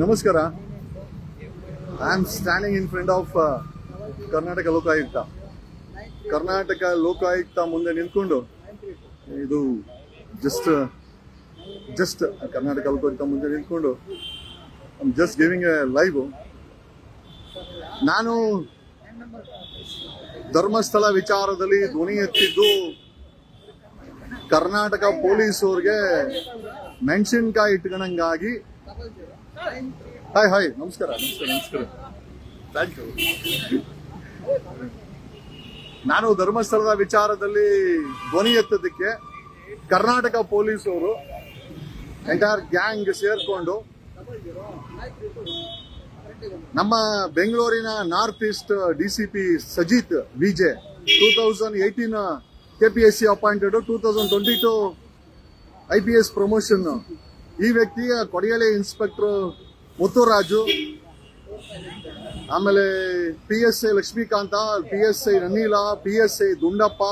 ನಮಸ್ಕಾರ. I am standing in front of Karnataka Lokayukta. Karnataka Lokayukta ಮುಂದೆ ನಿಂತ್ಕೊಂಡು ಇದು ಜಸ್ಟ್ ಕರ್ನಾಟಕ ಲೋಕಾಯುಕ್ತ ಮುಂದೆ ನಿಂತ್ಕೊಂಡು ಜಸ್ಟ್ ಗಿವಿಂಗ್ ಎ ಲೈವ್. ನಾನು ಧರ್ಮಸ್ಥಳ ವಿಚಾರದಲ್ಲಿ ಧ್ವನಿ ಎತ್ತಿದ್ದು ಕರ್ನಾಟಕ ಪೊಲೀಸರಿಗೆ ಮೆಣಸಿನ್ಕಾಯಿ ಇಟ್ಕೊಂಡಂಗಾಗಿ. ಹಾಯ್ ನಮಸ್ಕಾರ. Thank you. ನಾನು ಧರ್ಮಸ್ಥಳದ ವಿಚಾರದಲ್ಲಿ ಧ್ವನಿ ಎತ್ತೋದಕ್ಕೆ ಕರ್ನಾಟಕ ಪೊಲೀಸರು ಎಂಟೈರ್ ಗ್ಯಾಂಗ್ ಸೇರ್ಕೊಂಡು ನಮ್ಮ ಬೆಂಗಳೂರಿನ north East DCP Sajith VJ 2018 KPSC appointed, 2022 IPS promotion. ಈ ವ್ಯಕ್ತಿಯ ಕೊಡಗೇಲಿ ಇನ್ಸ್ಪೆಕ್ಟರ್ ಮುತ್ತುರಾಜು, ಆಮೇಲೆ PSI Lakshmikanta, PSI ನನ್ನೀಲ, PSI Dundappa,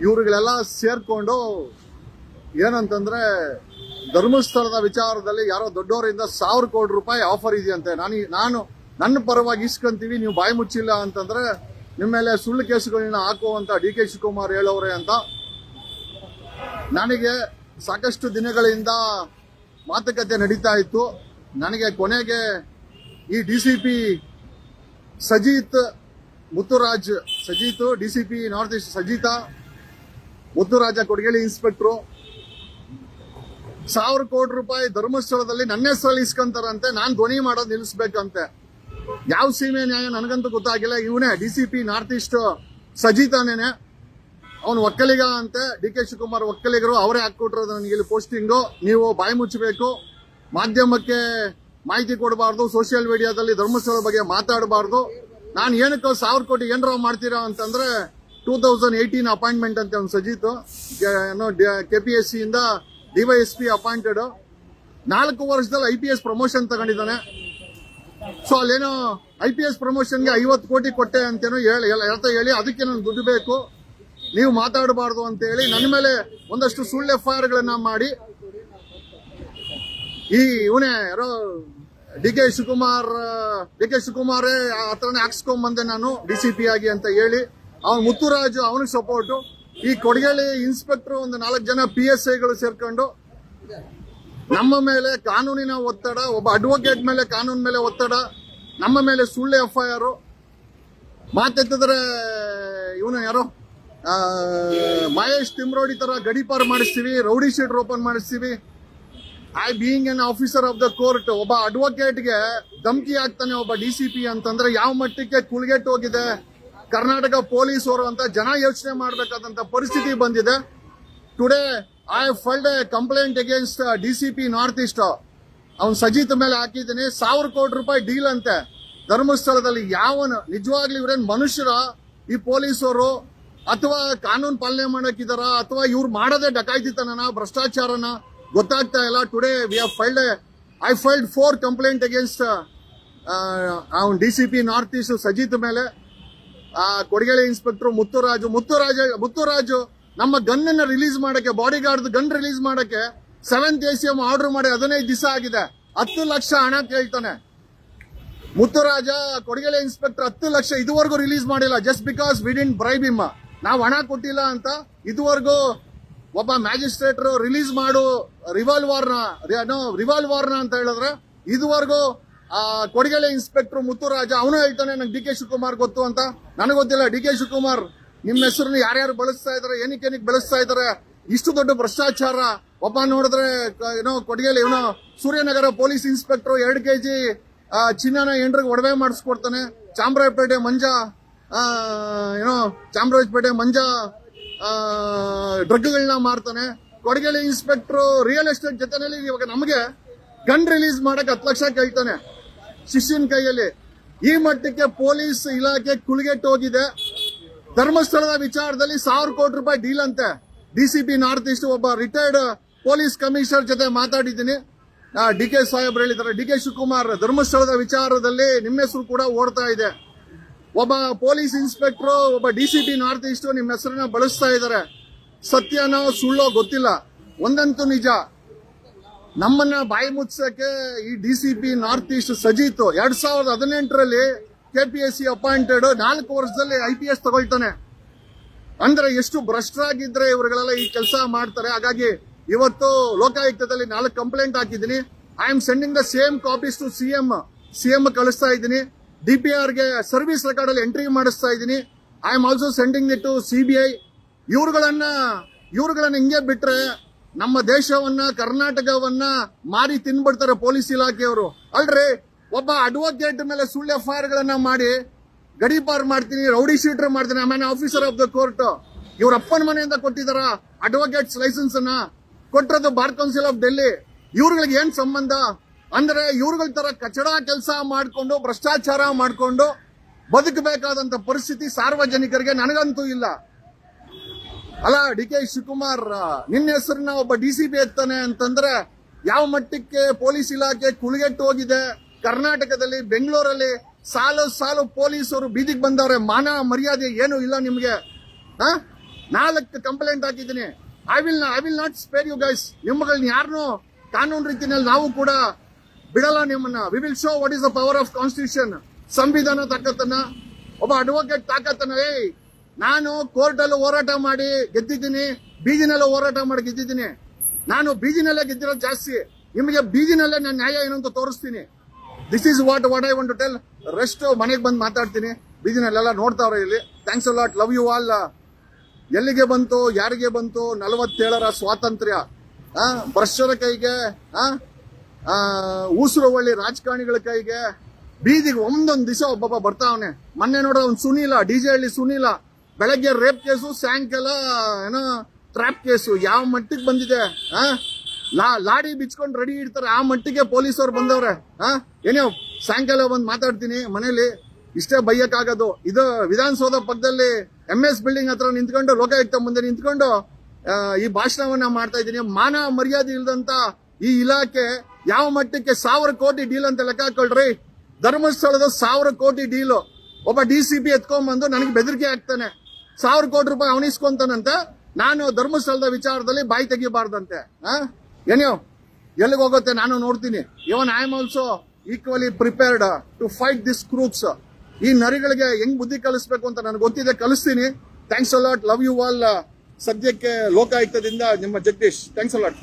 ಇವರುಗಳೆಲ್ಲ ಸೇರ್ಕೊಂಡು ಏನಂತಂದ್ರೆ ಧರ್ಮಸ್ಥಳದ ವಿಚಾರದಲ್ಲಿ ಯಾರೋ ದೊಡ್ಡವರಿಂದ 1,000 ಕೋಟಿ ರೂಪಾಯಿ ಆಫರ್ ಇದೆಯಂತೆ. ನಾನು ನನ್ನ ಪರವಾಗಿ ಇಸ್ಕೊಂತೀವಿ, ನೀವು ಬಾಯಿ ಮುಚ್ಚಿಲ್ಲ ಅಂತಂದ್ರೆ ನಿಮ್ಮ ಮೇಲೆ ಸುಳ್ಳು ಕೇಸುಗಳನ್ನ ಹಾಕುವಂತ DK ಶಿವಕುಮಾರ್ ಹೇಳೋರೆ ಅಂತ ನನಗೆ ಸಾಕಷ್ಟು ದಿನಗಳಿಂದ ಮಾತುಕತೆ ನಡೀತಾ ಇತ್ತು. ನನಗೆ ಕೊನೆಗೆ ಈ DCP Sajith DCP north east Sajith Muthuraj ಕೊಡಗೇಲಿ ಇನ್ಸ್ಪೆಕ್ಟ್ರು 1,000 ಕೋಟಿ ರೂಪಾಯಿ ಧರ್ಮಸ್ಥಳದಲ್ಲಿ ನನ್ನ ಹೆಸರಲ್ಲಿ ಇಸ್ಕೊಂತಾರಂತೆ. ನಾನು ಧ್ವನಿ ಮಾಡೋದು ನಿಲ್ಲಿಸ್ಬೇಕಂತೆ. ಯಾವ ಸೀಮೆ ನ್ಯಾಯ ನನಗಂತೂ ಗೊತ್ತಾಗಿಲ್ಲ. ಇವನೇ DCP ನಾರ್ತ್ ಈಸ್ಟ್ ಸಜಿತಾನೇನೆ, ಅವನು ಒಕ್ಕಲಿಗ ಅಂತೆ. DK ಶಿವಕುಮಾರ್ ಒಕ್ಕಲಿಗರು, ಅವರೇ ಹಾಕೊಟ್ಟಿರೋದು ನನಗೆ ಇಲ್ಲಿ ಪೋಸ್ಟಿಂಗು. ನೀವು ಬಾಯಿ ಮುಚ್ಚಬೇಕು, ಮಾಧ್ಯಮಕ್ಕೆ ಮಾಹಿತಿ ಕೊಡಬಾರ್ದು, ಸೋಷಿಯಲ್ ಮೀಡಿಯಾದಲ್ಲಿ ಧರ್ಮಸ್ಥಳದ ಬಗ್ಗೆ ಮಾತಾಡಬಾರ್ದು. ನಾನು ಏನಕ್ಕೆ 1,000 ಕೋಟಿ ಏನಾರ ಮಾಡ್ತೀರಾ ಅಂತಂದ್ರೆ 2018 ಅಪಾಯಿಂಟ್ಮೆಂಟ್ ಅಂತೆ ಅವ್ನು ಸಜಿತ್. KPSC ಇಂದ DYSP ಅಪಾಯಿಂಟೆಡ್, 4 ವರ್ಷದಲ್ಲಿ IPS ಪ್ರಮೋಷನ್ ತಗೊಂಡಿದ್ದಾನೆ. ಸೊ ಅಲ್ಲೇನೋ IPS ಪ್ರಮೋಷನ್ಗೆ 50 ಕೋಟಿ ಕೊಟ್ಟೆ ಅಂತೇನೋ ಹೇಳಿ ಅದಕ್ಕೆ ನಾನು ದುಡ್ಡು ಬೇಕು, ನೀವು ಮಾತಾಡಬಾರ್ದು ಅಂತ ಹೇಳಿ ನನ್ನ ಮೇಲೆ ಒಂದಷ್ಟು ಸುಳ್ಳು FIR ಗಳನ್ನ ಮಾಡಿ ಈ ಇವನೇ ಯಾರೋ DK ಶಿವಕುಮಾರೇ ಹತ್ರನೇ ಹಾಕ್ಸ್ಕೊಂಬಂದೆ ನಾನು DCP ಆಗಿ ಅಂತ ಹೇಳಿ. ಅವನು ಮುತ್ತುರಾಜು ಅವನಿಗೆ ಸಪೋರ್ಟು. ಈ ಕೊಡಗೇಲಿ ಇನ್ಸ್ಪೆಕ್ಟರ್ ಒಂದು 4 ಜನ PSIಗಳು ಸೇರ್ಕೊಂಡು ನಮ್ಮ ಮೇಲೆ ಕಾನೂನಿನ ಒತ್ತಡ, ಒಬ್ಬ ಅಡ್ವೊಕೇಟ್ ಮೇಲೆ ಕಾನೂನು ಮೇಲೆ ಒತ್ತಡ, ನಮ್ಮ ಮೇಲೆ ಸುಳ್ಳು FIR. ಮಾತೆತ್ತಿದ್ರೆ ಇವನು ಯಾರೋ ಮಹೇಶ್ ತಿಮ್ರೋಡಿ ತರ ಗಡಿಪಾರ್ ಮಾಡಿಸ್ತೀವಿ, ರೌಡಿ ಶೀಟರ್ ಓಪನ್ ಮಾಡಿಸ್ತೀವಿ. I being N officer of the court, ಒಬ್ಬ ಅಡ್ವೊಕೇಟ್ಗೆ ಧಮಕಿ ಆಗ್ತಾನೆ ಒಬ್ಬ DCP ಅಂತಂದ್ರೆ ಯಾವ ಮಟ್ಟಕ್ಕೆ ಕುಲ್ಗೆಟ್ ಹೋಗಿದೆ ಕರ್ನಾಟಕ ಪೊಲೀಸರು ಅಂತ ಜನ ಯೋಚನೆ ಮಾಡಬೇಕಾದಂತ ಪರಿಸ್ಥಿತಿ ಬಂದಿದೆ. Today I filed A complaint against DCP north East. ಅವನ್ ಸಜಿತ್ ಮೇಲೆ ಹಾಕಿದ್ದೀನಿ. 1,000 ಕೋಟಿ ರೂಪಾಯಿ ಡೀಲ್ ಅಂತೆ ಧರ್ಮಸ್ಥಳದಲ್ಲಿ. ಯಾವನು ನಿಜವಾಗ್ಲೂ ಇವ್ರೇನ್ ಮನುಷ್ಯರ ಈ ಪೊಲೀಸರು, ಅಥವಾ ಕಾನೂನು ಪಾಲನೆ ಮಾಡಕ್ಕಿದಾರ, ಅಥವಾ ಇವ್ರು ಮಾಡೋದೇ ಡಕಾಯಿತಿತನ, ಭ್ರಷ್ಟಾಚಾರನ ಗೊತ್ತಾಗ್ತಾ ಇಲ್ಲ. Today I filed 4 complaint against ಅವನ್ DCP ನಾರ್ತ್ ಈಸ್ಟ್ ಸಜಿತ್ ಮೇಲೆ. ಕೊಡಗೇಲಿ ಇನ್ಸ್ಪೆಕ್ಟರ್ ಮುತ್ತುರಾಜು ನಮ್ಮ ಗನ್ ಅನ್ನ ರಿಲೀಸ್ ಮಾಡಕ್ಕೆ, ಬಾಡಿ ಗಾರ್ಡ್ ಗನ್ ರಿಲೀಸ್ ಮಾಡಕ್ಕೆ 7th ACM ಆರ್ಡರ್ ಮಾಡಿ 15 ದಿವಸ ಆಗಿದೆ. 10 ಲಕ್ಷ ಹಣ ಕೇಳ್ತಾನೆ ಮುತ್ತುರಾಜ. ಕೊಡಗೇಲಿ ಇನ್ಸ್ಪೆಕ್ಟರ್ 10 ಲಕ್ಷ ಇದುವರೆಗೂ ರಿಲೀಸ್ ಮಾಡಿಲ್ಲ. Just because we didn't bribe him, ನಾವು ಹಣ ಕೊಟ್ಟಿಲ್ಲ ಅಂತ ಇದುವರೆಗೂ ಒಬ್ಬ ಮ್ಯಾಜಿಸ್ಟ್ರೇಟರ್ ರಿಲೀಸ್ ಮಾಡು ರಿವಾಲ್ವರ್ನ ಅಂತ ಹೇಳಿದ್ರೆ ಇದುವರೆಗೂ ಕೊಡಗೇಲಿ ಇನ್ಸ್ಪೆಕ್ಟರ್ ಮುತ್ತುರಾಜ ಅವನು ಹೇಳ್ತಾನೆ ನಂಗೆ DK ಶಿವಕುಮಾರ್ ಗೊತ್ತು ಅಂತ. ನನಗೆ ಗೊತ್ತಿಲ್ಲ. DK ಶಿವಕುಮಾರ್ ನಿಮ್ಮ ಹೆಸರನ್ನು ಯಾರ್ಯಾರು ಬಳಸ್ತಾ ಇದಾರೆ, ಏನಕ್ಕೆ ಬಳಸ್ತಾ ಇದಾರೆ, ಇಷ್ಟು ದೊಡ್ಡ ಭ್ರಷ್ಟಾಚಾರ. ಒಬ್ಬ ನೋಡಿದ್ರೆ ಕೊಡಗೇಲಿ ಸೂರ್ಯನಗರ ಪೊಲೀಸ್ ಇನ್ಸ್ಪೆಕ್ಟರ್ 2 kg ಚಿನ್ನನ ಎಂಡ್ರಿಗೆ ಒಡವೆ ಮಾಡಿಸ್ಕೊಡ್ತಾನೆ. ಚಾಮರಾಜಪೇಟೆ ಮಂಜ ಡ್ರಗ್ಗಳನ್ನ ಮಾರ್ತಾನೆ. ಕೊಡಗೇಲಿ ಇನ್ಸ್ಪೆಕ್ಟರ್ ರಿಯಲ್ ಎಸ್ಟೇಟ್ ಜೊತೆನಲ್ಲಿ ಇವಾಗ ನಮಗೆ ಗನ್ ರಿಲೀಸ್ ಮಾಡಕ್ಕೆ 10 ಲಕ್ಷ ಕೇಳ್ತಾನೆ ಶಿಷ್ಯನ ಕೈಯಲ್ಲಿ. ಈ ಮಟ್ಟಕ್ಕೆ ಪೊಲೀಸ್ ಇಲಾಖೆ ಕುಲ್ಗೆಟ್ ಹೋಗಿದೆ. ಧರ್ಮಸ್ಥಳದ ವಿಚಾರದಲ್ಲಿ 1,000 ಕೋಟಿ ರೂಪಾಯಿ ಡೀಲ್ ಅಂತೆ. DCP ನಾರ್ತ್ ಈಸ್ಟ್ ಒಬ್ಬ ರಿಟೈರ್ಡ್ ಪೊಲೀಸ್ ಕಮಿಷನರ್ ಜೊತೆ ಮಾತಾಡಿದ್ದೀನಿ. DK ಸಾಹೇಬ್ರು ಹೇಳಿದ್ದಾರೆ, DK ಶಿವಕುಮಾರ್ ಧರ್ಮಸ್ಥಳದ ವಿಚಾರದಲ್ಲಿ ನಿಮ್ಮ ಹೆಸರು ಕೂಡ ಓಡ್ತಾ ಇದೆ. ಒಬ್ಬ ಪೊಲೀಸ್ ಇನ್ಸ್ಪೆಕ್ಟರ್, ಒಬ್ಬ DCP ನಾರ್ತ್ ಈಸ್ಟ್ ನಿಮ್ಮ ಹೆಸರನ್ನ ಬಳಸ್ತಾ ಇದ್ದಾರೆ. ಸತ್ಯನೋ ಸುಳ್ಳೋ ಗೊತ್ತಿಲ್ಲ. ಒಂದಂತೂ ನಿಜ, ನಮ್ಮನ್ನ ಬಾಯಿ ಮುಚ್ಚಕ್ಕೆ ಈ ಡಿಸಿಪಿ ನಾರ್ತ್ ಈಸ್ಟ್ ಸಜೀತ್ 2018ರಲ್ಲಿ KPSC ಅಪಾಯಿಂಟೆಡ್ 4 ವರ್ಷದಲ್ಲಿ IPS ತಗೊಳ್ತಾನೆ. ಅಂದ್ರೆ ಎಷ್ಟು ಭ್ರಷ್ಟರಾಗಿದ್ರೆ ಇವರುಗಳೆಲ್ಲ ಈ ಕೆಲಸ ಮಾಡ್ತಾರೆ. ಹಾಗಾಗಿ ಇವತ್ತು ಲೋಕಾಯುಕ್ತದಲ್ಲಿ 4 ಕಂಪ್ಲೇಂಟ್ ಹಾಕಿದ್ದೀನಿ. I am sending the same copies to CM ಕಳಿಸ್ತಾ ಇದ್ದೀನಿ. DPR ಗೆ ಸರ್ವಿಸ್ ರೆಕಾರ್ಡ್ ಅಲ್ಲಿ ಎಂಟ್ರಿ ಮಾಡಿಸ್ತಾ ಇದ್ದೀನಿ. I am also sending it to CBI. ಇವ್ರುಗಳನ್ನ ಹಿಂಗೆ ಬಿಟ್ರೆ ನಮ್ಮ ದೇಶವನ್ನ ಕರ್ನಾಟಕವನ್ನ ಮಾರಿ ತಿನ್ಬಿಡ್ತಾರೆ ಪೊಲೀಸ್ ಇಲಾಖೆಯವರು. ಅಲ್ರಿ, ಒಬ್ಬ ಅಡ್ವೊಕೇಟ್ ಮೇಲೆ ಸುಳ್ಳು FIR ಗಳನ್ನ ಮಾಡಿ ಗಡೀಪಾರ್ ಮಾಡ್ತೀನಿ, ರೌಡಿ ಶೀಟರ್ ಮಾಡ್ತೀನಿ, I on officer of the court. ಇವ್ರ ಅಪ್ಪನ ಮನೆಯಿಂದ ಕೊಟ್ಟಿದಾರ ಅಡ್ವೊಕೇಟ್ಸ್ ಲೈಸೆನ್ಸ್ ಅನ್ನ? ಕೊಟ್ಟಿರೋದು ಬಾರ್ ಕೌನ್ಸಿಲ್ ಆಫ್ ಡೆಲ್ಲಿ. ಇವ್ರುಗಳಿಗೆ ಏನ್ ಸಂಬಂಧ? ಅಂದ್ರೆ ಇವ್ರುಗಳ ತರ ಕಚಡ ಕೆಲಸ ಮಾಡ್ಕೊಂಡು ಭ್ರಷ್ಟಾಚಾರ ಮಾಡ್ಕೊಂಡು ಬದುಕಬೇಕಾದಂತ ಪರಿಸ್ಥಿತಿ ಸಾರ್ವಜನಿಕರಿಗೆ ನನಗಂತೂ ಇಲ್ಲ. ಅಲ್ಲ, DK ಶಿವಕುಮಾರ್ ನಿನ್ನ ಹೆಸರನ್ನ ಒಬ್ಬ DCP ಎತ್ತಾನೆ ಅಂತಂದ್ರೆ ಯಾವ ಮಟ್ಟಕ್ಕೆ ಪೊಲೀಸ್ ಇಲಾಖೆ ಕುಳಿಗೆಟ್ಟು ಹೋಗಿದೆ. ಕರ್ನಾಟಕದಲ್ಲಿ ಬೆಂಗಳೂರಲ್ಲಿ ಸಾಲು ಪೊಲೀಸರು ಬೀದಿಗೆ ಬಂದವ್ರೆ. ಮಾನ ಮರ್ಯಾದೆ ಏನು ಇಲ್ಲ ನಿಮ್ಗೆ. 4 ಕಂಪ್ಲೇಂಟ್ ಹಾಕಿದ್ದೀನಿ. I will not spare you guys. ನಿಮ್ಮಗಳನ್ನ ಯಾರನ್ನೂ ಕಾನೂನು ರೀತಿಯಲ್ಲಿ ನಾವು ಕೂಡ ಬಿಡಲ್ಲ ನಿಮ್ಮನ್ನ. We will show what is the power of constitution. ಸಂವಿಧಾನ ತಾಕತ್ತನ್ನ, ಒಬ್ಬ ಅಡ್ವೊಕೇಟ್ ತಾಕತ್ತನ್ನ. ನಾನು ಕೋರ್ಟ್ ಅಲ್ಲೂ ಹೋರಾಟ ಮಾಡಿ ಗೆದ್ದಿದ್ದೀನಿ, ಬೀದಿನಲ್ಲೂ ಹೋರಾಟ ಮಾಡಿ ಗೆದ್ದಿದ್ದೀನಿ. ನಾನು ಬೀದಿನಲ್ಲೇ ಗೆದ್ದಿರೋದು ಜಾಸ್ತಿ. ನಿಮಗೆ ಬೀದಿನಲ್ಲೇ ನನ್ನ ನ್ಯಾಯ ಏನು ಅಂತ ತೋರಿಸ್ತೀನಿ. This is what I want to tell. Rest ಮನೆಗೆ ಬಂದು ಮಾತಾಡ್ತೀನಿ. ಬೀದಿನಲ್ಲೆಲ್ಲ ನೋಡ್ತಾವ್ರೆ ಇಲ್ಲಿ. Thanks a lot, love you all. ಎಲ್ಲಿಗೆ ಬಂತು, ಯಾರಿಗೆ ಬಂತು 47ರ ಸ್ವಾತಂತ್ರ್ಯ? ಭ್ರಷ್ಟರ ಕೈಗೆ, ಊಸುರುವಳ್ಳಿ ರಾಜಕಾರಣಿಗಳ ಕೈಗೆ. ಬೀದಿಗೆ ಒಂದೊಂದು ದಿವಸ ಒಬ್ಬೊಬ್ಬ ಬರ್ತಾವನೆ. ಮೊನ್ನೆ ನೋಡ್ರ ಅವ್ನು ಸುನೀಲ, DJ ಹಳ್ಳಿ ಸುನೀಲ, ಬೆಳಗ್ಗೆ ರೇಪ್ ಕೇಸು, ಸಾಯಂಕಾಲ ಏನೋ ಟ್ರಾಪ್ ಕೇಸು. ಯಾವ ಮಟ್ಟಿಗೆ ಬಂದಿದೆ? ಲಾಡಿ ಬಿಚ್ಕೊಂಡು ರೆಡಿ ಇಡ್ತಾರೆ, ಆ ಮಟ್ಟಿಗೆ ಪೊಲೀಸರು ಬಂದವ್ರೆ. ಏನೋ ಸಾಯಂಕಾಲ ಬಂದು ಮಾತಾಡ್ತೀನಿ ಮನೇಲಿ. ಇಷ್ಟೇ ಬೈಯಕ್ಕಾಗೋದು. ಇದು ವಿಧಾನಸೌಧ ಪಕ್ಕದಲ್ಲಿ MS ಬಿಲ್ಡಿಂಗ್ ಹತ್ರ ನಿಂತ್ಕೊಂಡು, ಲೋಕಾಯುಕ್ತ ಮುಂದೆ ನಿಂತ್ಕೊಂಡು ಈ ಭಾಷಣವನ್ನ ಮಾಡ್ತಾ ಇದ್ದೀನಿ. ಮಾನ ಮರ್ಯಾದೆ ಇಲ್ದಂತ ಈ ಇಲಾಖೆ ಯಾವ ಮಟ್ಟಕ್ಕೆ 1000 ಕೋಟಿ ಡೀಲ್ ಅಂತ ಲೆಕ್ಕ ಹಾಕೊಳ್ರಿ. ಧರ್ಮಸ್ಥಳದ 1000 ಕೋಟಿ ಡೀಲು ಒಬ್ಬ DCP ಎತ್ಕೊಂಡ್ಬಂದು ನನಗೆ ಬೆದರಿಕೆ ಆಗ್ತಾನೆ. 1000 ಕೋಟಿ ರೂಪಾಯಿ ಅವನಿಸ್ಕೊಂತಾನಂತೆ. ನಾನು ಧರ್ಮಸ್ಥಳದ ವಿಚಾರದಲ್ಲಿ ಬಾಯಿ ತೆಗಿಬಾರ್ದಂತೆ. ಏನೋ ಎಲ್ಲಿಗೆ ಹೋಗುತ್ತೆ ನಾನು ನೋಡ್ತೀನಿ. Even I am also equally prepared to fight this crooks. ಈ ನರಿಗಳಿಗೆ ಹೆಂಗ್ ಬುದ್ಧಿ ಕಲಿಸ್ಬೇಕು ಅಂತ ನನಗೆ ಗೊತ್ತಿದೆ, ಕಲಿಸ್ತೀನಿ. Thanks a lot, love you all. ಸದ್ಯಕ್ಕೆ ಲೋಕಾಯುಕ್ತದಿಂದ ನಿಮ್ಮ ಜಗದೀಶ್. Thanks a lot.